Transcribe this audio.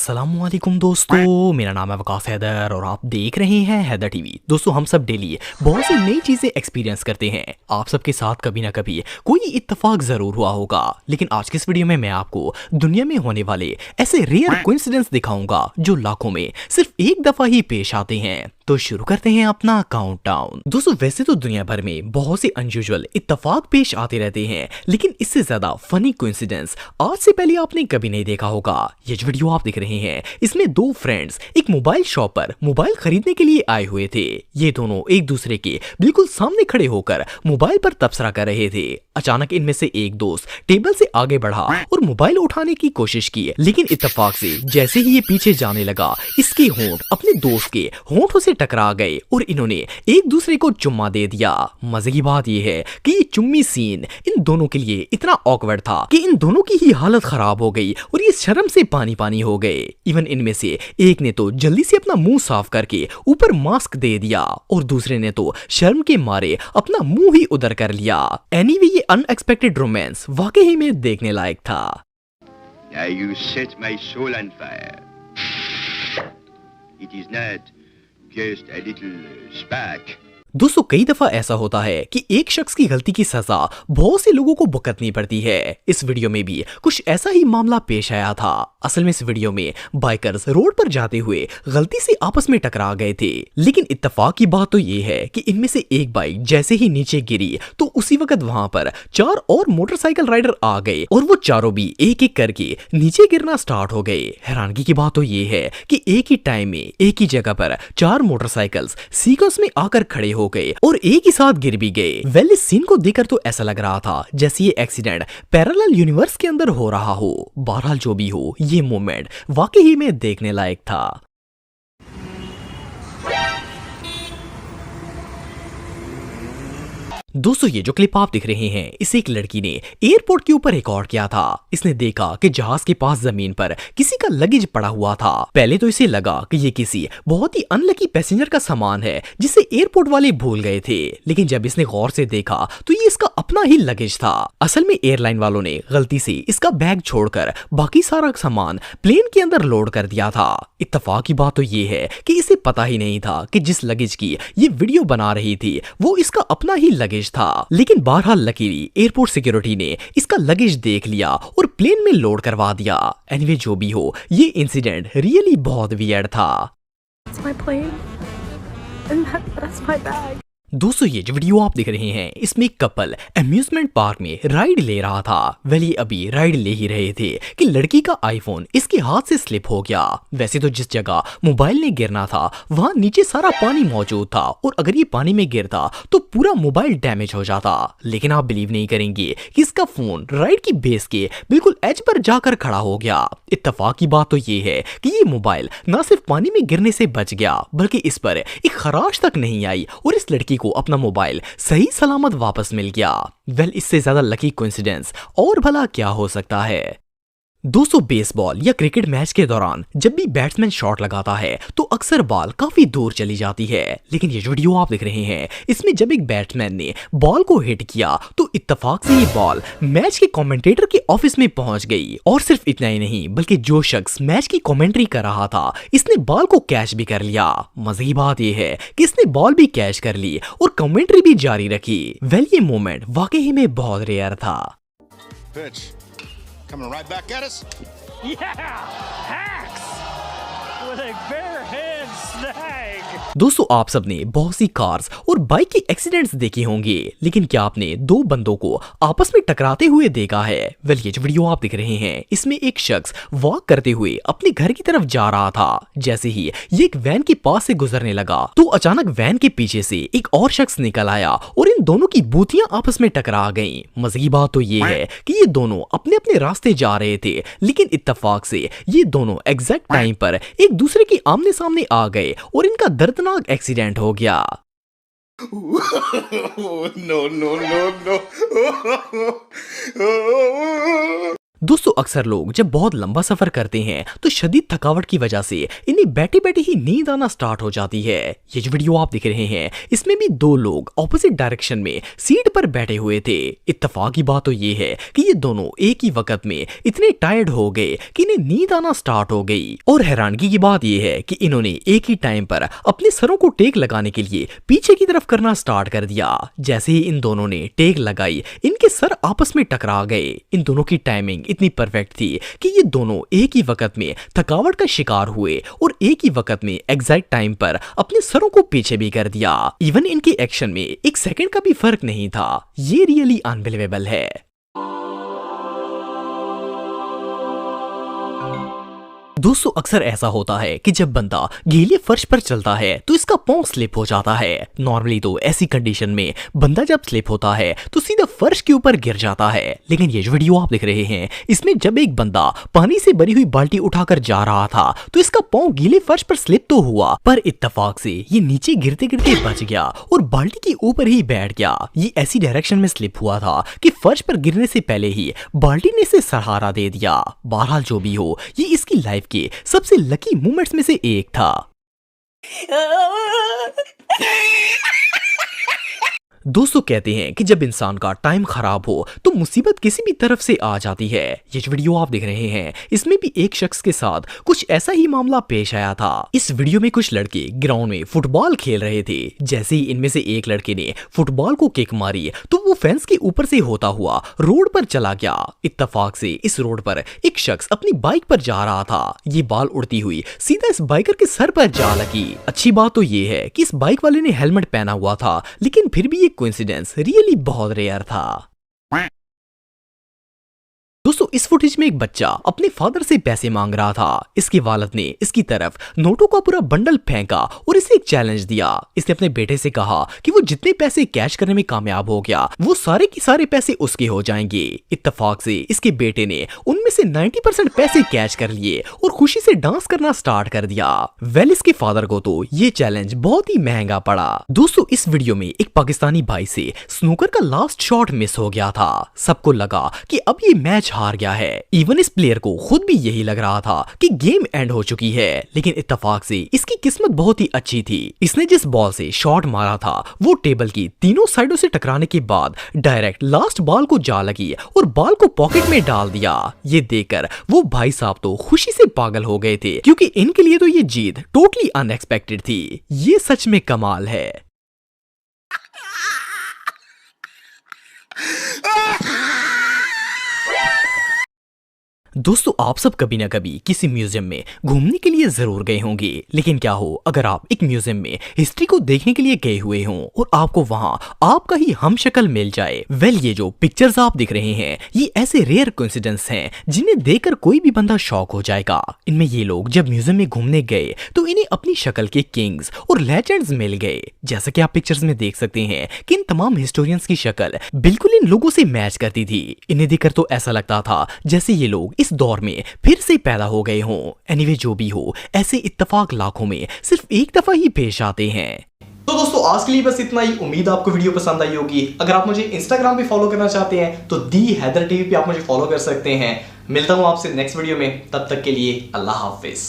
अस्सलामुअलैकुम दोस्तों, मेरा नाम है वकास हैदर और आप देख रहे हैं हैदर टीवी। दोस्तों, हम सब डेली बहुत सी नई चीजें एक्सपीरियंस करते हैं। आप सबके साथ कभी ना कभी कोई इत्तेफाक जरूर हुआ होगा, लेकिन आज के इस वीडियो में मैं आपको दुनिया में होने वाले ऐसे रेयर कोइंसिडेंस दिखाऊंगा जो लाखों में सिर्फ एक दफा ही पेश आते हैं। तो शुरू करते हैं अपना काउंटडाउन। दोस्तों, वैसे तो दुनिया भर में बहुत से अनयूजुअल इत्तेफाक पेश आते रहते हैं, लेकिन इससे ज्यादा फनी कोइंसिडेंस आज से पहले आपने कभी नहीं देखा होगा। ये जो वीडियो आप देख रहे हैं, इसमें दो फ्रेंड्स एक मोबाइल शॉप पर मोबाइल खरीदने के लिए आए हुए थे। ये दोनों एक दूसरे के बिल्कुल सामने खड़े होकर मोबाइल पर तबसरा कर रहे थे। अचानक इनमें से एक दोस्त टेबल से आगे बढ़ा और मोबाइल उठाने की कोशिश की, लेकिन इत्तेफाक से जैसे ही ये पीछे जाने लगा, इसके होंठ अपने दोस्त के होंठों से टकरा गए और इन्होंने एक दूसरे को चुम्मा दे दिया। मजे की बात यह है कि ये चुम्मी सीन इन दोनों के लिए इतना ऑकवर्ड था कि इन दोनों की ही हालत खराब हो गई और ये शर्म से पानी पानी हो गए। इवन इनमें से एक ने तो जल्दी से अपना मुंह साफ करके ऊपर मास्क दे दिया और दूसरे ने तो शर्म के मारे अपना मुंह ही उधर कर लिया। एनीवे, ये अनएक्सपेक्टेड रोमांस वाकई में देखने लायक था। Now you set my soul on fire. It is not just a little spark. दोस्तों, कई दफा ऐसा होता है कि एक शख्स की गलती की सजा बहुत से लोगों को भुगतनी पड़ती है। इस वीडियो में भी कुछ ऐसा ही मामला पेश आया था। असल में इस वीडियो में बाइकर्स रोड पर जाते हुए गलती से आपस में टकरा गए थे, लेकिन इत्तेफाक की बात तो ये है कि इनमें से एक बाइक जैसे ही नीचे गिरी तो उसी वक्त वहां पर चार और मोटरसाइकिल राइडर आ गए और वो चारों भी एक एक करके नीचे गिरना स्टार्ट हो गए। हैरानगी की बात तो ये है कि एक ही टाइम में एक ही जगह पर चार मोटरसाइकिल्स सीक्वेंस में आकर खड़े हो गए और एक ही साथ गिर भी गए। वेल, इस सीन को देखकर तो ऐसा लग रहा था जैसे ये एक्सीडेंट पैरेलल यूनिवर्स के अंदर हो रहा हो। बहरहाल जो भी हो, ये मोमेंट वाकई में देखने लायक था। दोस्तों, ये जो क्लिप आप दिख रहे हैं, इसे एक लड़की ने एयरपोर्ट के ऊपर रिकॉर्ड किया था। इसने देखा कि जहाज के पास जमीन पर किसी का लगेज पड़ा हुआ था। पहले तो इसे लगा कि ये किसी बहुत ही अनलकी पैसेंजर का सामान है जिसे एयरपोर्ट वाले भूल गए थे, लेकिन जब इसने गौर से देखा तो ये इसका अपना ही लगेज था। असल में एयरलाइन वालों ने गलती से इसका बैग छोड़कर बाकी सारा सामान प्लेन के अंदर लोड कर दिया था। इत्तेफाक की बात तो ये है कि इसे पता ही नहीं था कि जिस लगेज की ये वीडियो बना रही थी वो इसका अपना ही लगेज था। लेकिन बहरहाल लकीली एयरपोर्ट सिक्योरिटी ने इसका लगेज देख लिया और प्लेन में लोड करवा दिया। एनीवे, जो भी हो, ये इंसिडेंट रियली बहुत वियर्ड था। दोस्तों, ये जो वीडियो आप देख रहे हैं, इसमें एक कपल अम्यूजमेंट पार्क में राइड ले रहा था। वेल, ये अभी राइड ले ही रहे थे कि लड़की का आईफोन इसके हाथ से स्लिप हो गया। वैसे तो जिस जगह मोबाइल ने गिरना था वहां नीचे सारा पानी मौजूद था और अगर ये पानी में गिरता तो पूरा मोबाइल डैमेज हो जाता, लेकिन आप बिलीव नहीं करेंगे कि इसका फोन राइड की बेस के बिल्कुल एज पर जाकर खड़ा हो गया। इत्तेफाक की बात तो ये है कि ये मोबाइल न सिर्फ पानी में गिरने से बच गया बल्कि इस पर एक खराश तक नहीं आई और इस लड़की को अपना मोबाइल सही सलामत वापस मिल गया। वेल, इससे ज्यादा लकी कोइंसिडेंस और भला क्या हो सकता है। दोस्तों, बेसबॉल या क्रिकेट मैच के दौरान जब भी बैट्समैन शॉट लगाता है तो अक्सर बॉल काफी दूर चली जाती है, लेकिन ये जो वीडियो आप देख रहे हैं, इसमें जब एक बैट्समैन ने बॉल को हिट किया तो इत्तेफाक से ये बॉल मैच के कमेंटेटर के ऑफिस में पहुंच गई। और सिर्फ इतना ही नहीं, बल्कि जो शख्स मैच की कमेंट्री कर रहा था इसने बॉल को कैच भी कर लिया। मजे की बात यह है कि इसने बॉल भी कैच कर ली और कमेंट्री भी जारी रखी। वेल, ये मोमेंट वाकई में बहुत रेयर था। Coming right back at us. Yeah! Hacks! With a bare hand snag! दोस्तों, आप सबने बहुत सी कार्स और बाइक के एक्सीडेंट्स देखे होंगे, लेकिन क्या आपने दो बंदों को आपस में टकराते हुए देखा है? वेल, ये जो वीडियो आप देख रहे हैं, इसमें एक शख्स वॉक करते हुए अपने घर की तरफ जा रहा था। जैसे ही ये एक वैन के पास से गुजरने लगा तो अचानक वैन के पीछे से एक और शख्स निकल आया और इन दोनों की बूथियां आपस में टकरा गईं। मजे की बात तो ये है कि ये दोनों अपने अपने रास्ते जा रहे थे, लेकिन इत्तेफाक से ये दोनों एग्जैक्ट टाइम पर एक दूसरे के आमने सामने आ गए और इनका दर्दनाक एक्सीडेंट हो गया। No, no, no, no. दोस्तों अक्सर लोग जब बहुत लंबा सफर करते हैं तो शदीद थकावट की वजह से इन्हें बैठे बैठे ही नींद आना स्टार्ट हो जाती है। ये जो वीडियो आप देख रहे हैं इसमें भी दो लोग ऑपोजिट डायरेक्शन में सीट पर बैठे हुए थे। इत्तेफाक की बात तो ये है कि ये दोनों एक ही वक्त में इतने टायर्ड हो गए कि इन्हें नींद आना स्टार्ट हो गई। और हैरानगी की बात यह है कि इन्होंने एक ही टाइम पर अपने सरों को टेक लगाने के लिए पीछे की तरफ करना स्टार्ट कर दिया। जैसे ही इन दोनों ने टेक लगाई इनके सर आपस में टकरा गए। इन दोनों की टाइमिंग इतनी परफेक्ट थी कि ये दोनों एक ही वक्त में थकावट का शिकार हुए और एक ही वक्त में एग्जैक्ट टाइम पर अपने सरों को पीछे भी कर दिया। इवन इनके एक्शन में एक सेकंड का भी फर्क नहीं था। ये रियली अनबिलीवेबल है। दोस्तों अक्सर ऐसा होता है कि जब बंदा गीले फर्श पर चलता है तो इसका पांव स्लिप हो जाता है। नॉर्मली तो ऐसी कंडीशन में बंदा जब स्लिप होता है तो सीधा फर्श के ऊपर गिर जाता है। लेकिन ये जो वीडियो आप देख रहे हैं इसमें जब एक बंदा पानी से भरी हुई बाल्टी उठाकर जा रहा था तो इसका पांव गीले फर्श पर स्लिप तो हुआ पर इत्तेफाक से ये नीचे गिरते गिरते बच गया और बाल्टी के ऊपर ही बैठ गया। ये ऐसी डायरेक्शन में स्लिप हुआ था कि फर्श पर गिरने से पहले ही बाल्टी ने इसे सहारा दे दिया। बहरहाल जो भी हो ये इसकी लाइफ के सबसे लकी मोमेंट्स में से एक था। दोस्तों कहते हैं कि जब इंसान का टाइम खराब हो तो मुसीबत किसी भी तरफ से आ जाती है। ये जो वीडियो आप देख रहे हैं इसमें भी एक शख्स के साथ कुछ ऐसा ही मामला पेश आया था। इस वीडियो में कुछ लड़के ग्राउंड में फुटबॉल खेल रहे थे। जैसे ही इनमें से एक लड़के ने फुटबॉल को किक मारी तो वो फेंस के ऊपर से होता हुआ रोड पर चला गया। इत्तेफाक से इस रोड पर एक शख्स अपनी बाइक पर जा रहा था। ये बाल उड़ती हुई सीधा इस बाइकर के सर पर जा लगी। अच्छी बात तो ये है कि इस बाइक वाले ने हेलमेट पहना हुआ था लेकिन फिर भी कोइंसिडेंस रियली बहुत रेयर था। दोस्तों इस फुटेज में एक बच्चा अपने फादर से पैसे मांग रहा था। इसके वालिद ने इसकी तरफ नोटों का पूरा बंडल फेंका और इसे एक चैलेंज दिया। इसने अपने बेटे से कहा कि वो जितने पैसे कैश करने में कामयाब हो गया वो सारे के सारे पैसे उसके हो जाएंगे। इत्तेफाक से इसके बेटे ने उनमें से 90% पैसे कैश कर लिए और खुशी से डांस करना स्टार्ट कर दिया। वेल इसके फादर को तो ये चैलेंज बहुत ही महंगा पड़ा। दोस्तों इस वीडियो में एक पाकिस्तानी भाई से स्नूकर का लास्ट शॉट मिस हो गया था। सबको लगा कि अब ये मैच हार गया है। इवन इस प्लेयर को खुद भी यही लग रहा था कि गेम एंड हो चुकी है। लेकिन इत्तेफाक से इसकी किस्मत बहुत ही अच्छी थी। इसने जिस बॉल से शॉट मारा था वो टेबल की तीनों साइडों से टकराने के बाद डायरेक्ट लास्ट बॉल को जा लगी और बॉल को पॉकेट में डाल दिया। ये देखकर वो भाई साहब तो खुशी से पागल हो गए थे क्योंकि इनके लिए तो ये जीत टोटली अनएक्सपेक्टेड थी। ये सच में कमाल है। दोस्तों आप सब कभी ना कभी किसी म्यूजियम में घूमने के लिए जरूर गए होंगे। लेकिन क्या हो अगर आप एक म्यूजियम में हिस्ट्री को देखने के लिए गए हुए हों और आपको वहां आपका ही हमशक्ल मिल जाए। वेल ये जो पिक्चर्स आप दिख रहे हैं ये ऐसे रेयर कोइंसिडेंस हैं जिन्हें देखकर कोई भी बंदा शॉक हो जाएगा। इनमें ये लोग जब म्यूजियम में घूमने गए तो इन्हें अपनी शक्ल के किंग्स और लेजेंड्स मिल गए। जैसा कि आप पिक्चर्स में देख सकते हैं कि इन तमाम हिस्टोरियंस की शक्ल बिल्कुल इन लोगों से मैच करती थी। इन्हें देखकर तो ऐसा लगता था जैसे ये लोग इस दौर में फिर से पैदा हो गए हों। एनीवे जो भी हो ऐसे इत्तेफाक लाखों में सिर्फ एक दफा ही पेश आते हैं। तो दोस्तों आज के लिए बस इतना ही। उम्मीद आपको वीडियो पसंद आई होगी। अगर आप मुझे इंस्टाग्राम पे फॉलो करना चाहते हैं तो दी हैदर टीवी पे आप मुझे फॉलो कर सकते हैं। मिलता हूं आपसे नेक्स्ट वीडियो में, तब तक के लिए अल्लाह हाफिज।